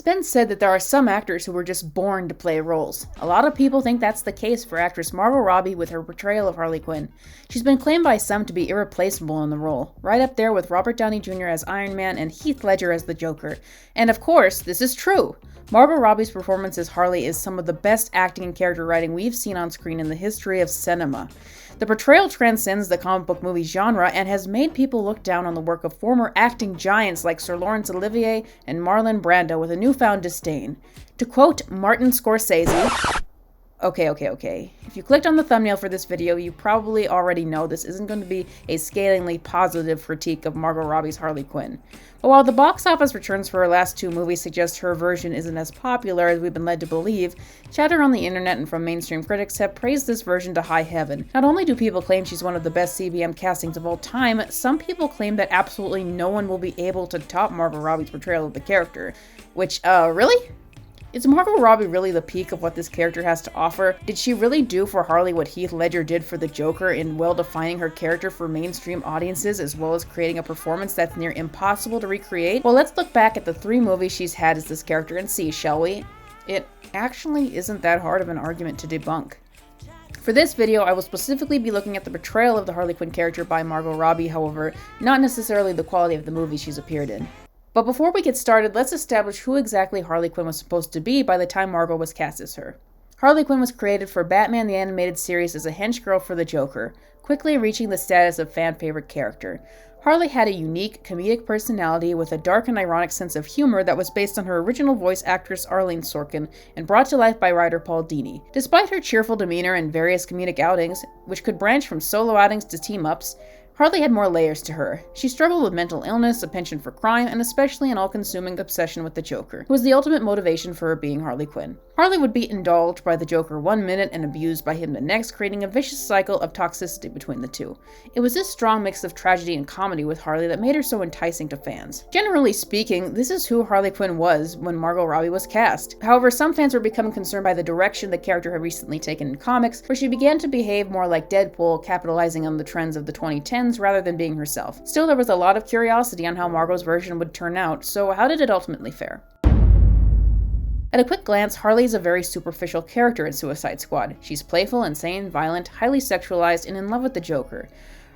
been said that there are some actors who were just born to play roles. A lot of people think that's the case for actress Margot Robbie with her portrayal of Harley Quinn. She's been claimed by some to be irreplaceable in the role, right up there with Robert Downey Jr. as Iron Man and Heath Ledger as the Joker. And of course, this is true. Margot Robbie's performance as Harley is some of the best acting and character writing we've seen on screen in the history of cinema. The portrayal transcends the comic book movie genre and has made people look down on the work of former acting giants like Sir Laurence Olivier and Marlon Brando with a newfound disdain. To quote Martin Scorsese, Okay. If you clicked on the thumbnail for this video, you probably already know this isn't going to be a scalingly positive critique of Margot Robbie's Harley Quinn. But while the box office returns for her last two movies suggest her version isn't as popular as we've been led to believe, chatter on the internet and from mainstream critics have praised this version to high heaven. Not only do people claim she's one of the best CBM castings of all time, some people claim that absolutely no one will be able to top Margot Robbie's portrayal of the character. Which, really? Is Margot Robbie really the peak of what this character has to offer? Did she really do for Harley what Heath Ledger did for the Joker in well-defining her character for mainstream audiences as well as creating a performance that's near impossible to recreate? Well, let's look back at the 3 movies she's had as this character and see, shall we? It actually isn't that hard of an argument to debunk. For this video, I will specifically be looking at the portrayal of the Harley Quinn character by Margot Robbie, however, not necessarily the quality of the movie she's appeared in. But before we get started, let's establish who exactly Harley Quinn was supposed to be by the time Margot was cast as her. Harley Quinn was created for Batman the Animated Series as a henchgirl for the Joker, quickly reaching the status of fan-favorite character. Harley had a unique, comedic personality with a dark and ironic sense of humor that was based on her original voice actress Arlene Sorkin and brought to life by writer Paul Dini. Despite her cheerful demeanor and various comedic outings, which could branch from solo outings to team-ups, Harley had more layers to her. She struggled with mental illness, a penchant for crime, and especially an all-consuming obsession with the Joker, who was the ultimate motivation for her being Harley Quinn. Harley would be indulged by the Joker one minute and abused by him the next, creating a vicious cycle of toxicity between the two. It was this strong mix of tragedy and comedy with Harley that made her so enticing to fans. Generally speaking, this is who Harley Quinn was when Margot Robbie was cast. However, some fans were becoming concerned by the direction the character had recently taken in comics, where she began to behave more like Deadpool, capitalizing on the trends of the 2010s rather than being herself. Still, there was a lot of curiosity on how Margot's version would turn out, so how did it ultimately fare? At a quick glance, Harley is a very superficial character in Suicide Squad. She's playful, insane, violent, highly sexualized, and in love with the Joker.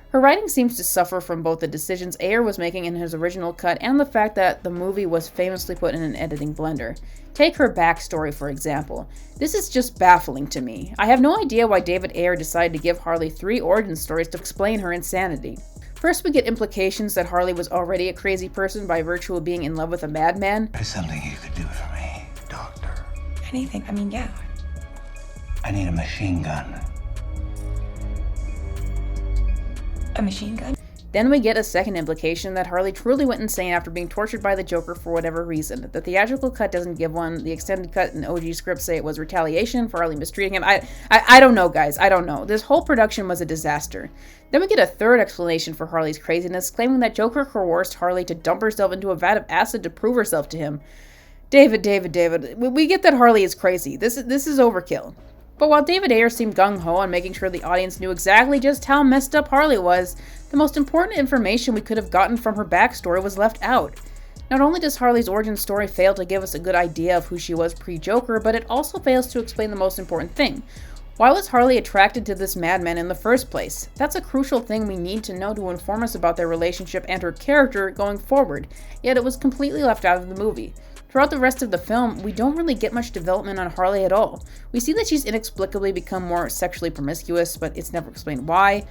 Her writing seems to suffer from both the decisions Ayer was making in his original cut and the fact that the movie was famously put in an editing blender. Take her backstory, for example. This is just baffling to me. I have no idea why David Ayer decided to give Harley 3 origin stories to explain her insanity. First, we get implications that Harley was already a crazy person by virtue of being in love with a madman. There's something you could do for me, Doctor. Anything, yeah. I need a machine gun. A machine gun? Then we get a second implication that Harley truly went insane after being tortured by the Joker for whatever reason. The theatrical cut doesn't give one, the extended cut and OG scripts say it was retaliation for Harley mistreating him. I don't know, guys, I don't know. This whole production was a disaster. Then we get a third explanation for Harley's craziness, claiming that Joker coerced Harley to dump herself into a vat of acid to prove herself to him. David, we get that Harley is crazy. This is overkill. But while David Ayer seemed gung-ho on making sure the audience knew exactly just how messed up Harley was, the most important information we could have gotten from her backstory was left out. Not only does Harley's origin story fail to give us a good idea of who she was pre-Joker, but it also fails to explain the most important thing. Why was Harley attracted to this madman in the first place? That's a crucial thing we need to know to inform us about their relationship and her character going forward, yet it was completely left out of the movie. Throughout the rest of the film, we don't really get much development on Harley at all. We see that she's inexplicably become more sexually promiscuous, but it's never explained why.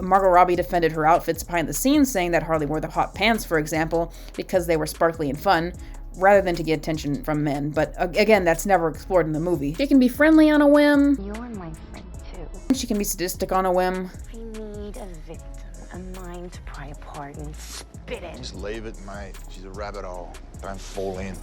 Margot Robbie defended her outfits behind the scenes, saying that Harley wore the hot pants, for example, because they were sparkly and fun, rather than to get attention from men. But again, that's never explored in the movie. She can be friendly on a whim. You're my friend, too. She can be sadistic on a whim. I need a victim, a mind to pry apart and spit in. Just leave it, mate. She's a rabbit hole. Don't fall in.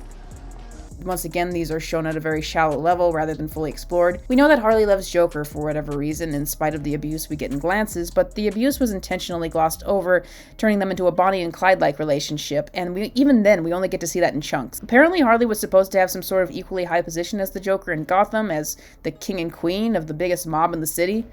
Once again, these are shown at a very shallow level rather than fully explored. We know that Harley loves Joker for whatever reason, in spite of the abuse we get in glances, but the abuse was intentionally glossed over, turning them into a Bonnie and Clyde-like relationship, and even then, we only get to see that in chunks. Apparently, Harley was supposed to have some sort of equally high position as the Joker in Gotham, as the king and queen of the biggest mob in the city.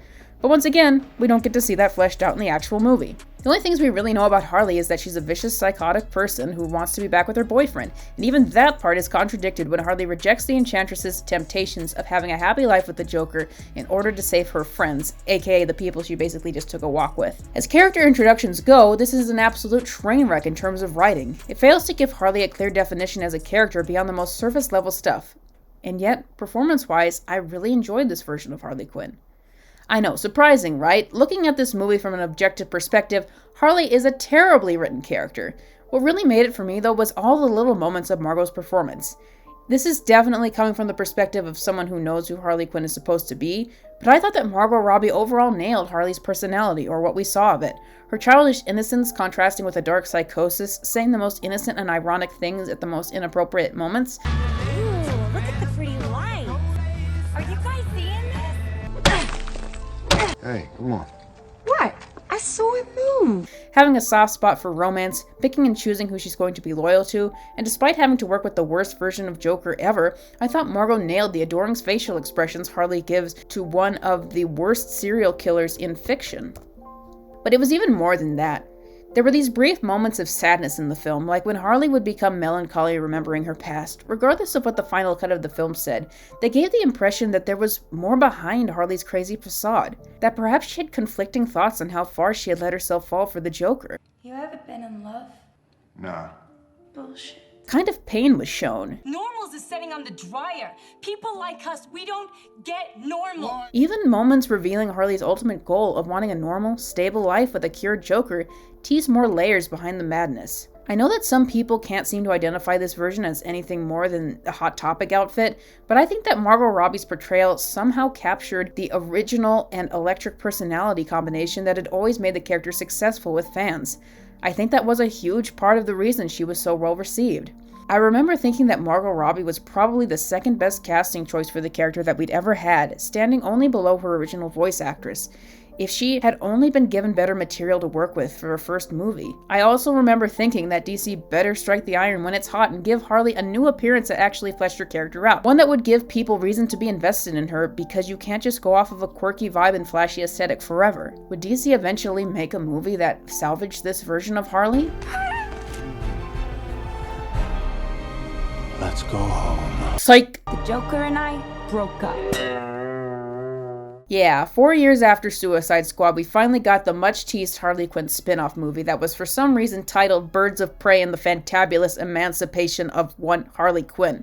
But once again, we don't get to see that fleshed out in the actual movie. The only things we really know about Harley is that she's a vicious, psychotic person who wants to be back with her boyfriend, and even that part is contradicted when Harley rejects the Enchantress's temptations of having a happy life with the Joker in order to save her friends, aka the people she basically just took a walk with. As character introductions go, this is an absolute train wreck in terms of writing. It fails to give Harley a clear definition as a character beyond the most surface level stuff. And yet, performance-wise, I really enjoyed this version of Harley Quinn. I know, surprising, right? Looking at this movie from an objective perspective, Harley is a terribly written character. What really made it for me, though, was all the little moments of Margot's performance. This is definitely coming from the perspective of someone who knows who Harley Quinn is supposed to be, but I thought that Margot Robbie overall nailed Harley's personality, or what we saw of it. Her childish innocence contrasting with a dark psychosis, saying the most innocent and ironic things at the most inappropriate moments. Ooh, look at the pretty lights. Are you guys seeing this? Hey, come on. What? I saw it move. Having a soft spot for romance, picking and choosing who she's going to be loyal to, and despite having to work with the worst version of Joker ever, I thought Margot nailed the adoring facial expressions Harley gives to one of the worst serial killers in fiction. But it was even more than that. There were these brief moments of sadness in the film, like when Harley would become melancholy remembering her past. Regardless of what the final cut of the film said, they gave the impression that there was more behind Harley's crazy facade, that perhaps she had conflicting thoughts on how far she had let herself fall for the Joker. You ever been in love? Nah. Bullshit. Kind of pain was shown. Normals is setting on the dryer. People like us, we don't get normal. Even moments revealing Harley's ultimate goal of wanting a normal, stable life with a cured Joker tease more layers behind the madness. I know that some people can't seem to identify this version as anything more than a Hot Topic outfit, but I think that Margot Robbie's portrayal somehow captured the original and electric personality combination that had always made the character successful with fans. I think that was a huge part of the reason she was so well received. I remember thinking that Margot Robbie was probably the second best casting choice for the character that we'd ever had, standing only below her original voice actress. If she had only been given better material to work with for her first movie. I also remember thinking that DC better strike the iron when it's hot and give Harley a new appearance that actually fleshed her character out. One that would give people reason to be invested in her, because you can't just go off of a quirky vibe and flashy aesthetic forever. Would DC eventually make a movie that salvaged this version of Harley? Let's go home. Psych! The Joker and I broke up. Yeah, 4 years after Suicide Squad, we finally got the much-teased Harley Quinn spin-off movie that was for some reason titled Birds of Prey and the Fantabulous Emancipation of One Harley Quinn.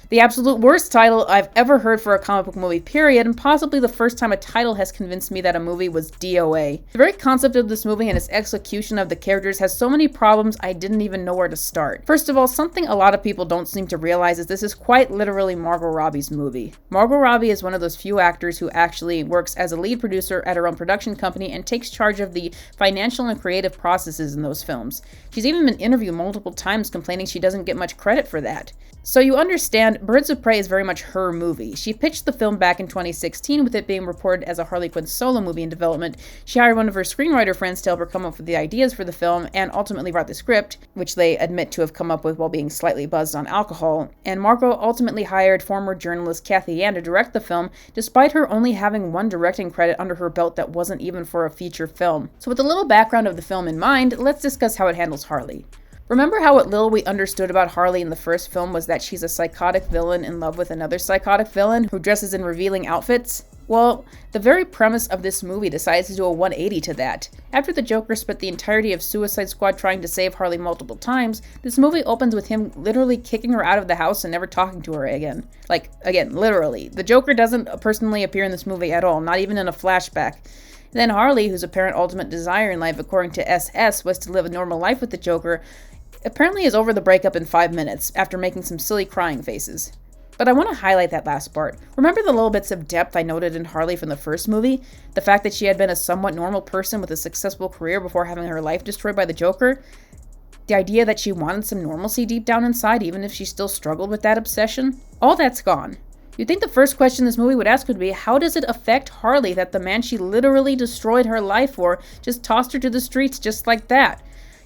The absolute worst title I've ever heard for a comic book movie, period, and possibly the first time a title has convinced me that a movie was DOA. The very concept of this movie and its execution of the characters has so many problems I didn't even know where to start. First of all, something a lot of people don't seem to realize is this is quite literally Margot Robbie's movie. Margot Robbie is one of those few actors who actually works as a lead producer at her own production company and takes charge of the financial and creative processes in those films. She's even been interviewed multiple times complaining she doesn't get much credit for that. So you understand, Birds of Prey is very much her movie. She pitched the film back in 2016 with it being reported as a Harley Quinn solo movie in development. She hired one of her screenwriter friends to help her come up with the ideas for the film and ultimately wrote the script, which they admit to have come up with while being slightly buzzed on alcohol. And Margot ultimately hired former journalist Kathy Ann to direct the film, despite her only having one directing credit under her belt that wasn't even for a feature film. So with a little background of the film in mind, let's discuss how it handles Harley. Remember how what little we understood about Harley in the first film was that she's a psychotic villain in love with another psychotic villain who dresses in revealing outfits? Well, the very premise of this movie decides to do a 180 to that. After the Joker spent the entirety of Suicide Squad trying to save Harley multiple times, this movie opens with him literally kicking her out of the house and never talking to her again. Like, again, literally. The Joker doesn't personally appear in this movie at all, not even in a flashback. Then Harley, whose apparent ultimate desire in life according to SS was to live a normal life with the Joker, apparently is over the breakup in 5 minutes, after making some silly crying faces. But I want to highlight that last part. Remember the little bits of depth I noted in Harley from the first movie? The fact that she had been a somewhat normal person with a successful career before having her life destroyed by the Joker? The idea that she wanted some normalcy deep down inside, even if she still struggled with that obsession? All that's gone. You'd think the first question this movie would ask would be, how does it affect Harley that the man she literally destroyed her life for just tossed her to the streets just like that?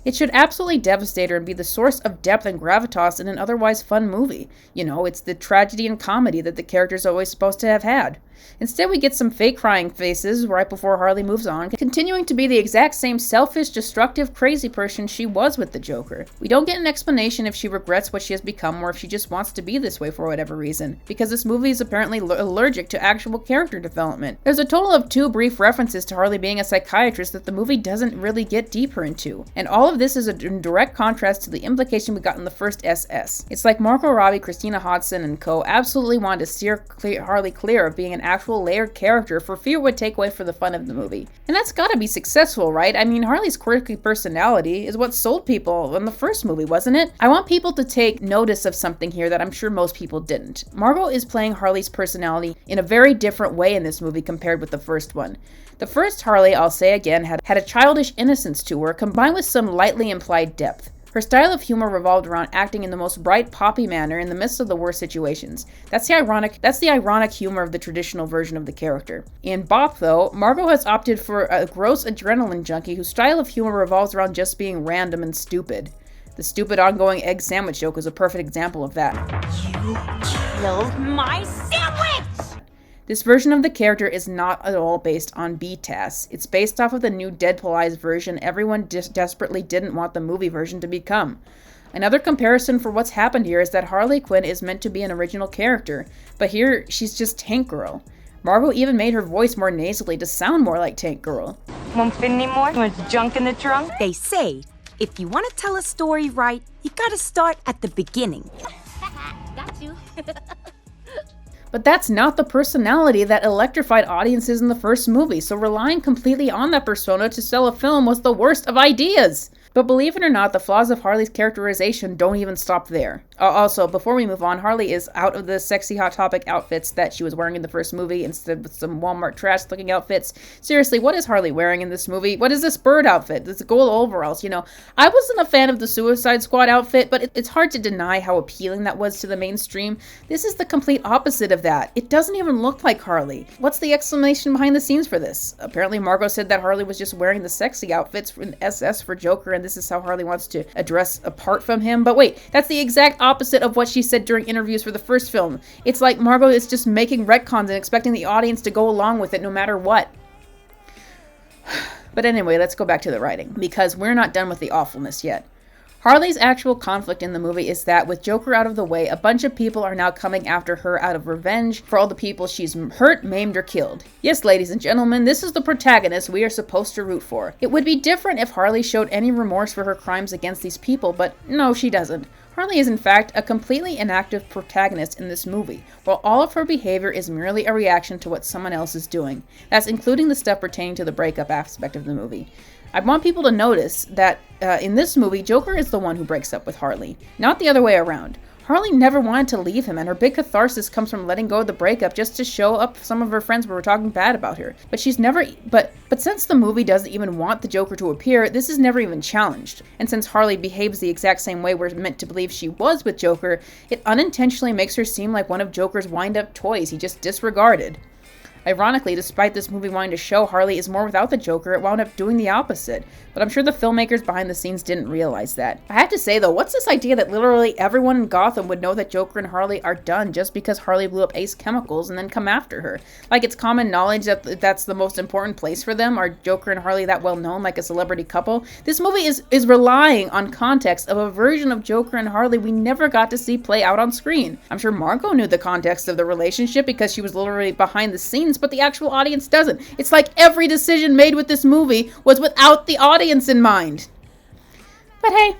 It should absolutely devastate her and be the source of depth and gravitas in an otherwise fun movie. You know, it's the tragedy and comedy that the character's always supposed to have had. Instead, we get some fake crying faces right before Harley moves on, continuing to be the exact same selfish, destructive, crazy person she was with the Joker. We don't get an explanation if she regrets what she has become or if she just wants to be this way for whatever reason, because this movie is apparently allergic to actual character development. There's a total of 2 brief references to Harley being a psychiatrist that the movie doesn't really get deeper into, and all of this is in direct contrast to the implication we got in the first SS. It's like Margot Robbie, Christina Hodson, and co. absolutely wanted to steer Harley clear of being an actual layered character for fear it would take away from the fun of the movie. And that's gotta be successful, right? I mean, Harley's quirky personality is what sold people in the first movie, wasn't it? I want people to take notice of something here that I'm sure most people didn't. Margot is playing Harley's personality in a very different way in this movie compared with the first one. The first Harley, I'll say again, had a childish innocence to her, combined with some lightly implied depth. Her style of humor revolved around acting in the most bright, poppy manner in the midst of the worst situations. That's the ironic humor of the traditional version of the character. In Bop, though, Margot has opted for a gross adrenaline junkie whose style of humor revolves around just being random and stupid. The stupid ongoing egg sandwich joke is a perfect example of that. You killed my sandwich! This version of the character is not at all based on BTAS. It's based off of the new Deadpoolized version everyone desperately didn't want the movie version to become. Another comparison for what's happened here is that Harley Quinn is meant to be an original character, but here she's just Tank Girl. Margot even made her voice more nasally to sound more like Tank Girl. Won't fit anymore? Too much junk in the trunk? They say, if you want to tell a story right, you gotta start at the beginning. Got you. But that's not the personality that electrified audiences in the first movie, so relying completely on that persona to sell a film was the worst of ideas. But believe it or not, the flaws of Harley's characterization don't even stop there. Also, before we move on, Harley is out of the sexy Hot Topic outfits that she was wearing in the first movie, instead with some Walmart trash looking outfits. Seriously, what is Harley wearing in this movie? What is this bird outfit? This gold overalls, you know. I wasn't a fan of the Suicide Squad outfit, but it's hard to deny how appealing that was to the mainstream. This is the complete opposite of that. It doesn't even look like Harley. What's the explanation behind the scenes for this? Apparently Margot said that Harley was just wearing the sexy outfits in SS for Joker, and this is how Harley wants to address apart from him. But wait, that's the exact opposite of what she said during interviews for the first film. It's like Margot is just making retcons and expecting the audience to go along with it no matter what. But anyway, let's go back to the writing, because we're not done with the awfulness yet. Harley's actual conflict in the movie is that with Joker out of the way, a bunch of people are now coming after her out of revenge for all the people she's hurt, maimed, or killed. Yes, ladies and gentlemen, this is the protagonist we are supposed to root for. It would be different if Harley showed any remorse for her crimes against these people, but no, she doesn't. Harley is in fact a completely inactive protagonist in this movie, while all of her behavior is merely a reaction to what someone else is doing. That's including the stuff pertaining to the breakup aspect of the movie. I want people to notice that in this movie, Joker is the one who breaks up with Harley, not the other way around. Harley never wanted to leave him, and her big catharsis comes from letting go of the breakup just to show up some of her friends who were talking bad about her. But since the movie doesn't even want the Joker to appear, this is never even challenged. And since Harley behaves the exact same way we're meant to believe she was with Joker, it unintentionally makes her seem like one of Joker's wind-up toys he just disregarded. Ironically, despite this movie wanting to show Harley is more without the Joker, it wound up doing the opposite. But I'm sure the filmmakers behind the scenes didn't realize that. I have to say though, what's this idea that literally everyone in Gotham would know that Joker and Harley are done just because Harley blew up Ace Chemicals and then come after her? Like it's common knowledge that that's the most important place for them? Are Joker and Harley that well known, like a celebrity couple? This movie is relying on context of a version of Joker and Harley we never got to see play out on screen. I'm sure Margot knew the context of the relationship because she was literally behind the scenes, but the actual audience doesn't. It's like every decision made with this movie was without the audience in mind. But hey,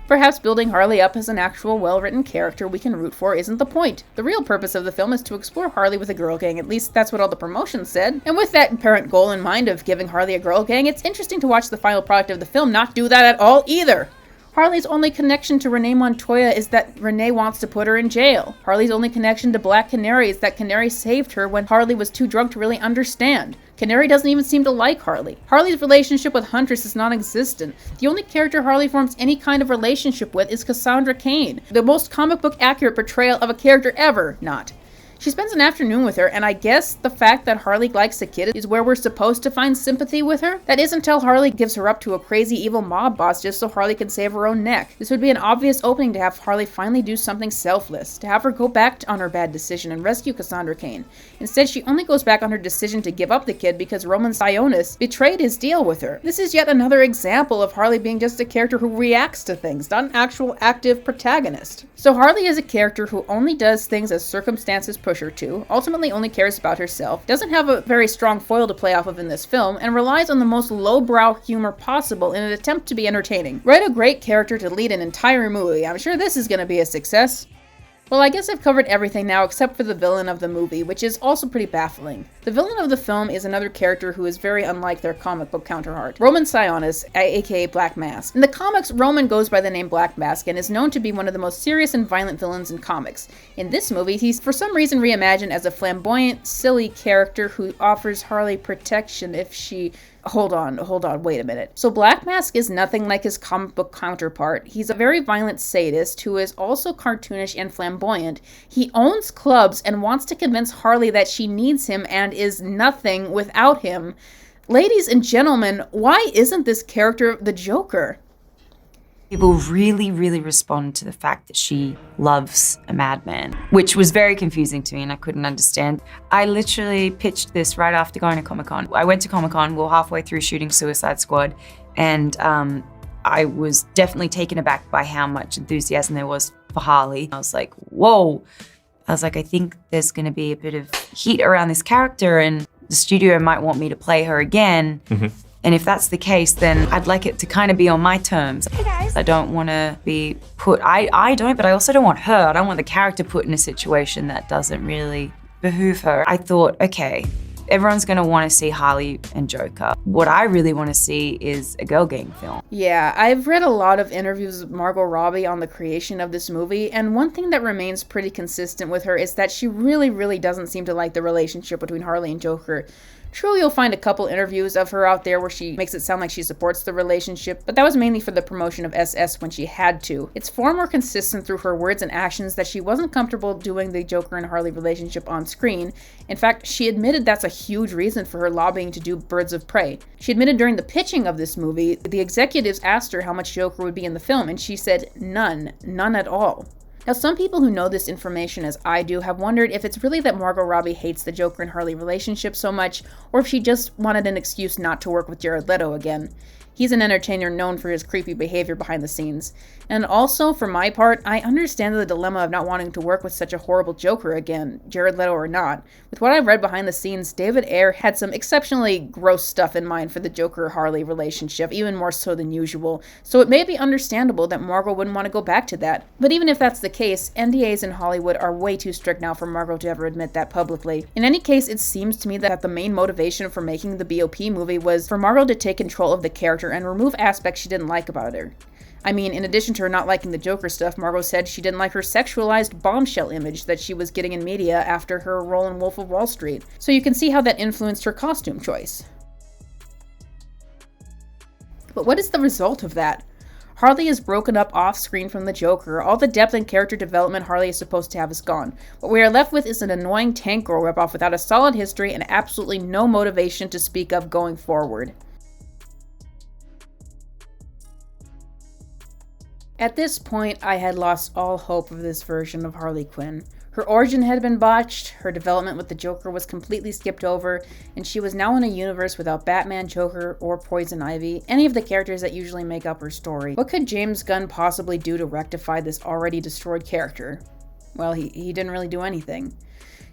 perhaps building Harley up as an actual well-written character we can root for isn't the point. The real purpose of the film is to explore Harley with a girl gang, at least that's what all the promotions said. And with that apparent goal in mind of giving Harley a girl gang, it's interesting to watch the final product of the film not do that at all either. Harley's only connection to Renee Montoya is that Renee wants to put her in jail. Harley's only connection to Black Canary is that Canary saved her when Harley was too drunk to really understand. Canary doesn't even seem to like Harley. Harley's relationship with Huntress is non-existent. The only character Harley forms any kind of relationship with is Cassandra Cain, the most comic book accurate portrayal of a character ever not. She spends an afternoon with her, and I guess the fact that Harley likes the kid is where we're supposed to find sympathy with her? That is until Harley gives her up to a crazy evil mob boss just so Harley can save her own neck. This would be an obvious opening to have Harley finally do something selfless, to have her go back on her bad decision and rescue Cassandra Cain. Instead, she only goes back on her decision to give up the kid because Roman Sionis betrayed his deal with her. This is yet another example of Harley being just a character who reacts to things, not an actual active protagonist. So Harley is a character who only does things as circumstances push her to, ultimately only cares about herself, doesn't have a very strong foil to play off of in this film, and relies on the most lowbrow humor possible in an attempt to be entertaining. Write a great character to lead an entire movie. I'm sure this is going to be a success. Well, I guess I've covered everything now except for the villain of the movie, which is also pretty baffling. The villain of the film is another character who is very unlike their comic book counterpart, Roman Sionis, aka Black Mask. In the comics, Roman goes by the name Black Mask and is known to be one of the most serious and violent villains in comics. In this movie, he's for some reason reimagined as a flamboyant, silly character who offers Harley protection if she... Hold on, wait a minute. So Black Mask is nothing like his comic book counterpart. He's a very violent sadist who is also cartoonish and flamboyant. He owns clubs and wants to convince Harley that she needs him and is nothing without him. Ladies and gentlemen, why isn't this character the Joker? People really, really respond to the fact that she loves a madman, which was very confusing to me and I couldn't understand. I literally pitched this right after going to Comic-Con. I went to Comic-Con, we were halfway through shooting Suicide Squad, and I was definitely taken aback by how much enthusiasm there was for Harley. I was like, whoa. I was like, I think there's gonna be a bit of heat around this character and the studio might want me to play her again. And if that's the case, then I'd like it to kind of be on my terms. Hey guys. I don't want to be put, I don't, but I also don't want her. I don't want the character put in a situation that doesn't really behoove her. I thought, okay, everyone's going to want to see Harley and Joker. What I really want to see is a girl gang film. Yeah, I've read a lot of interviews with Margot Robbie on the creation of this movie, and one thing that remains pretty consistent with her is that she really doesn't seem to like the relationship between Harley and Joker. True, you'll find a couple interviews of her out there where she makes it sound like she supports the relationship, but that was mainly for the promotion of SS when she had to. It's far more consistent through her words and actions that she wasn't comfortable doing the Joker and Harley relationship on screen. In fact, she admitted that's a huge reason for her lobbying to do Birds of Prey. She admitted during the pitching of this movie, the executives asked her how much Joker would be in the film, and she said none at all. Now, some people who know this information as I do have wondered if it's really that Margot Robbie hates the Joker and Harley relationship so much, or if she just wanted an excuse not to work with Jared Leto again. He's an entertainer known for his creepy behavior behind the scenes. And also, for my part, I understand the dilemma of not wanting to work with such a horrible Joker again, Jared Leto or not. With what I've read behind the scenes, David Ayer had some exceptionally gross stuff in mind for the Joker-Harley relationship, even more so than usual, so it may be understandable that Margot wouldn't want to go back to that. But even if that's the case, NDAs in Hollywood are way too strict now for Margot to ever admit that publicly. In any case, it seems to me that the main motivation for making the BOP movie was for Margot to take control of the character and remove aspects she didn't like about her. I mean, in addition to her not liking the Joker stuff, Margot said she didn't like her sexualized bombshell image that she was getting in media after her role in Wolf of Wall Street. So you can see how that influenced her costume choice. But what is the result of that? Harley is broken up off-screen from the Joker. All the depth and character development Harley is supposed to have is gone. What we are left with is an annoying tank girl ripoff without a solid history and absolutely no motivation to speak of going forward. At this point, I had lost all hope of this version of Harley Quinn. Her origin had been botched, her development with the Joker was completely skipped over, and she was now in a universe without Batman, Joker, or Poison Ivy, any of the characters that usually make up her story. What could James Gunn possibly do to rectify this already destroyed character? Well, he didn't really do anything.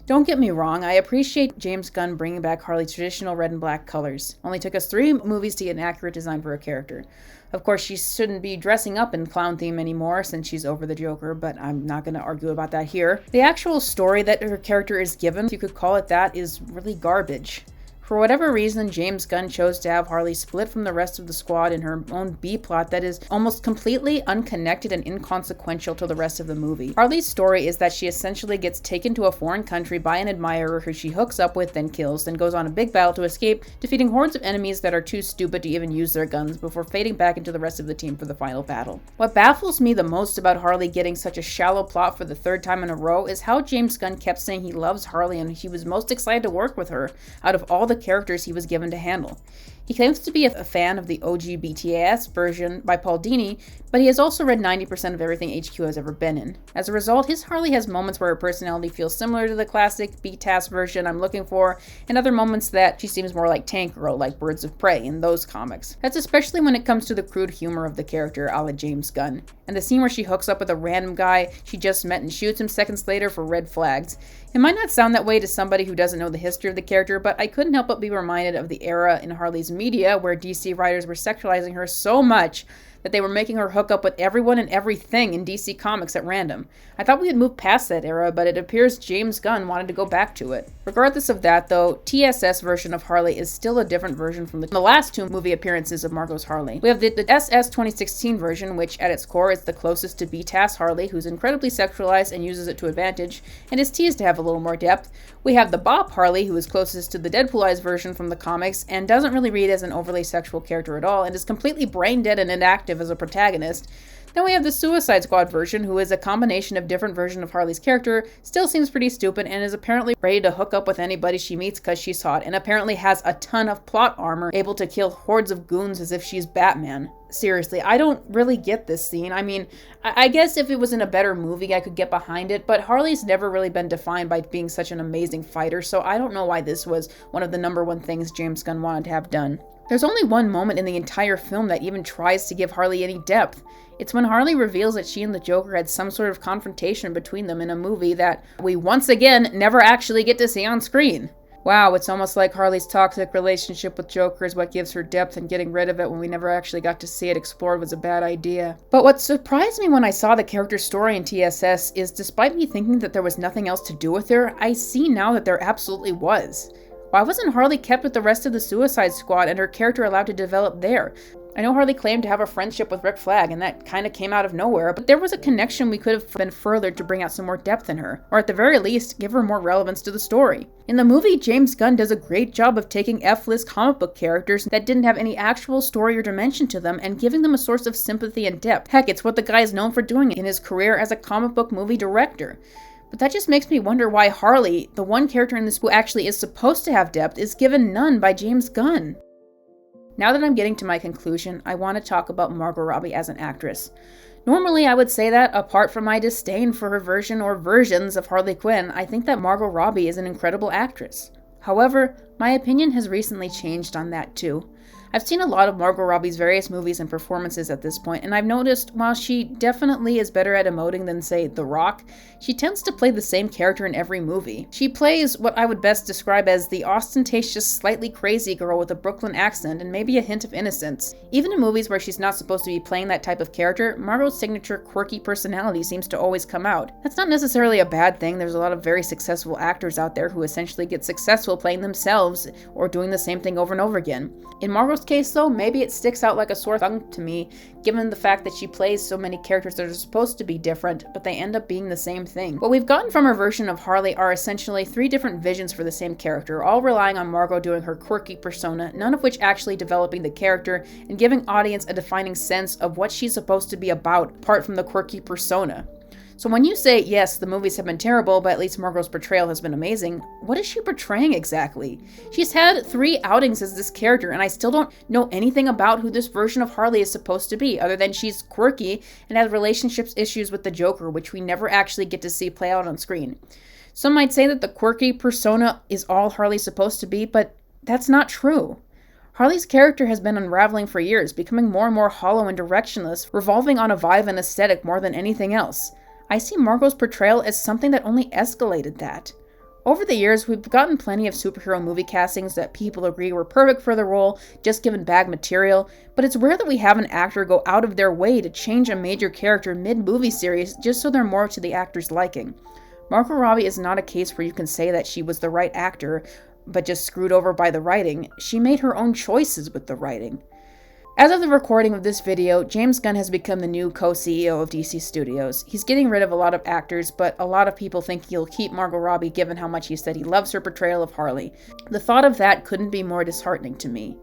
Don't get me wrong, I appreciate James Gunn bringing back Harley's traditional red and black colors. Only took us 3 movies to get an accurate design for her character. Of course, she shouldn't be dressing up in clown theme anymore since she's over the Joker, but I'm not going to argue about that here. The actual story that her character is given, if you could call it that, is really garbage. For whatever reason, James Gunn chose to have Harley split from the rest of the squad in her own B-plot that is almost completely unconnected and inconsequential to the rest of the movie. Harley's story is that she essentially gets taken to a foreign country by an admirer who she hooks up with, then kills, then goes on a big battle to escape, defeating hordes of enemies that are too stupid to even use their guns before fading back into the rest of the team for the final battle. What baffles me the most about Harley getting such a shallow plot for the third time in a row is how James Gunn kept saying he loves Harley and he was most excited to work with her out of all the characters he was given to handle. He claims to be a fan of the OG BTAS version by Paul Dini, but he has also read 90% of everything HQ has ever been in. As a result, his Harley has moments where her personality feels similar to the classic BTAS version I'm looking for, and other moments that she seems more like Tank Girl, like Birds of Prey in those comics. That's especially when it comes to the crude humor of the character a la James Gunn, and the scene where she hooks up with a random guy she just met and shoots him seconds later for red flags. It might not sound that way to somebody who doesn't know the history of the character, but I couldn't help but be reminded of the era in Harley's media where DC writers were sexualizing her so much that they were making her hook up with everyone and everything in DC Comics at random. I thought we had moved past that era, but it appears James Gunn wanted to go back to it. Regardless of that, though, TSS version of Harley is still a different version from the last two movie appearances of Margot's Harley. We have the SS 2016 version, which at its core is the closest to BTAS Harley, who's incredibly sexualized and uses it to advantage, and is teased to have a little more depth. We have the Bop Harley, who is closest to the Deadpoolized version from the comics, and doesn't really read as an overly sexual character at all, and is completely brain dead and inactive as a protagonist. Then we have the Suicide Squad version, who is a combination of different versions of Harley's character, still seems pretty stupid, and is apparently ready to hook up with anybody she meets because she's hot, and apparently has a ton of plot armor, able to kill hordes of goons as if she's Batman. Seriously, I don't really get this scene. I mean, I guess if it was in a better movie, I could get behind it, but Harley's never really been defined by being such an amazing fighter, so I don't know why this was one of the #1 things James Gunn wanted to have done. There's only one moment in the entire film that even tries to give Harley any depth. It's when Harley reveals that she and the Joker had some sort of confrontation between them in a movie that we once again never actually get to see on screen. Wow, it's almost like Harley's toxic relationship with Joker is what gives her depth, and getting rid of it when we never actually got to see it explored was a bad idea. But what surprised me when I saw the character's story in TSS is, despite me thinking that there was nothing else to do with her, I see now that there absolutely was. Why wasn't Harley kept with the rest of the Suicide Squad and her character allowed to develop there? I know Harley claimed to have a friendship with Rick Flag, and that kind of came out of nowhere, but there was a connection we could have been furthered to bring out some more depth in her, or at the very least, give her more relevance to the story. In the movie, James Gunn does a great job of taking F-list comic book characters that didn't have any actual story or dimension to them and giving them a source of sympathy and depth. Heck, it's what the guy is known for doing in his career as a comic book movie director. But that just makes me wonder why Harley, the one character in this who actually is supposed to have depth, is given none by James Gunn. Now that I'm getting to my conclusion, I want to talk about Margot Robbie as an actress. Normally, I would say that, apart from my disdain for her version or versions of Harley Quinn, I think that Margot Robbie is an incredible actress. However, my opinion has recently changed on that too. I've seen a lot of Margot Robbie's various movies and performances at this point, and I've noticed while she definitely is better at emoting than, say, The Rock, she tends to play the same character in every movie. She plays what I would best describe as the ostentatious, slightly crazy girl with a Brooklyn accent and maybe a hint of innocence. Even in movies where she's not supposed to be playing that type of character, Margot's signature quirky personality seems to always come out. That's not necessarily a bad thing. There's a lot of very successful actors out there who essentially get successful playing themselves or doing the same thing over and over again. In Margot's case, though, maybe it sticks out like a sore thumb to me, given the fact that she plays so many characters that are supposed to be different, but they end up being the same thing. What we've gotten from her version of Harley are essentially 3 different visions for the same character, all relying on Margot doing her quirky persona, none of which actually developing the character and giving audience a defining sense of what she's supposed to be about, apart from the quirky persona. So when you say, yes, the movies have been terrible, but at least Margot's portrayal has been amazing, what is she portraying exactly? She's had 3 outings as this character, and I still don't know anything about who this version of Harley is supposed to be, other than she's quirky and has relationships issues with the Joker, which we never actually get to see play out on screen. Some might say that the quirky persona is all Harley's supposed to be, but that's not true. Harley's character has been unraveling for years, becoming more and more hollow and directionless, revolving on a vibe and aesthetic more than anything else. I see Margot's portrayal as something that only escalated that. Over the years, we've gotten plenty of superhero movie castings that people agree were perfect for the role, just given bad material, but it's rare that we have an actor go out of their way to change a major character mid-movie series just so they're more to the actor's liking. Margot Robbie is not a case where you can say that she was the right actor, but just screwed over by the writing. She made her own choices with the writing. As of the recording of this video, James Gunn has become the new co-CEO of DC Studios. He's getting rid of a lot of actors, but a lot of people think he'll keep Margot Robbie given how much he said he loves her portrayal of Harley. The thought of that couldn't be more disheartening to me.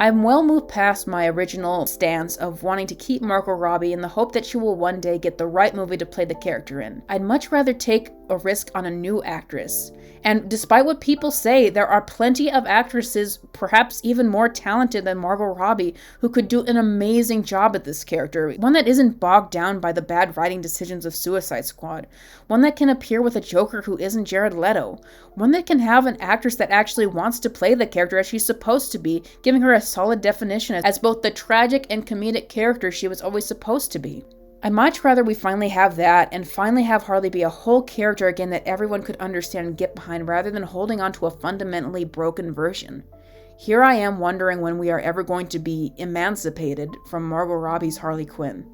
I'm well moved past my original stance of wanting to keep Margot Robbie in the hope that she will one day get the right movie to play the character in. I'd much rather take a risk on a new actress. And despite what people say, there are plenty of actresses, perhaps even more talented than Margot Robbie, who could do an amazing job at this character. One that isn't bogged down by the bad writing decisions of Suicide Squad. One that can appear with a Joker who isn't Jared Leto. One that can have an actress that actually wants to play the character as she's supposed to be, giving her a solid definition as both the tragic and comedic character she was always supposed to be. I'd much rather we finally have that and finally have Harley be a whole character again that everyone could understand and get behind rather than holding on to a fundamentally broken version. Here I am wondering when we are ever going to be emancipated from Margot Robbie's Harley Quinn.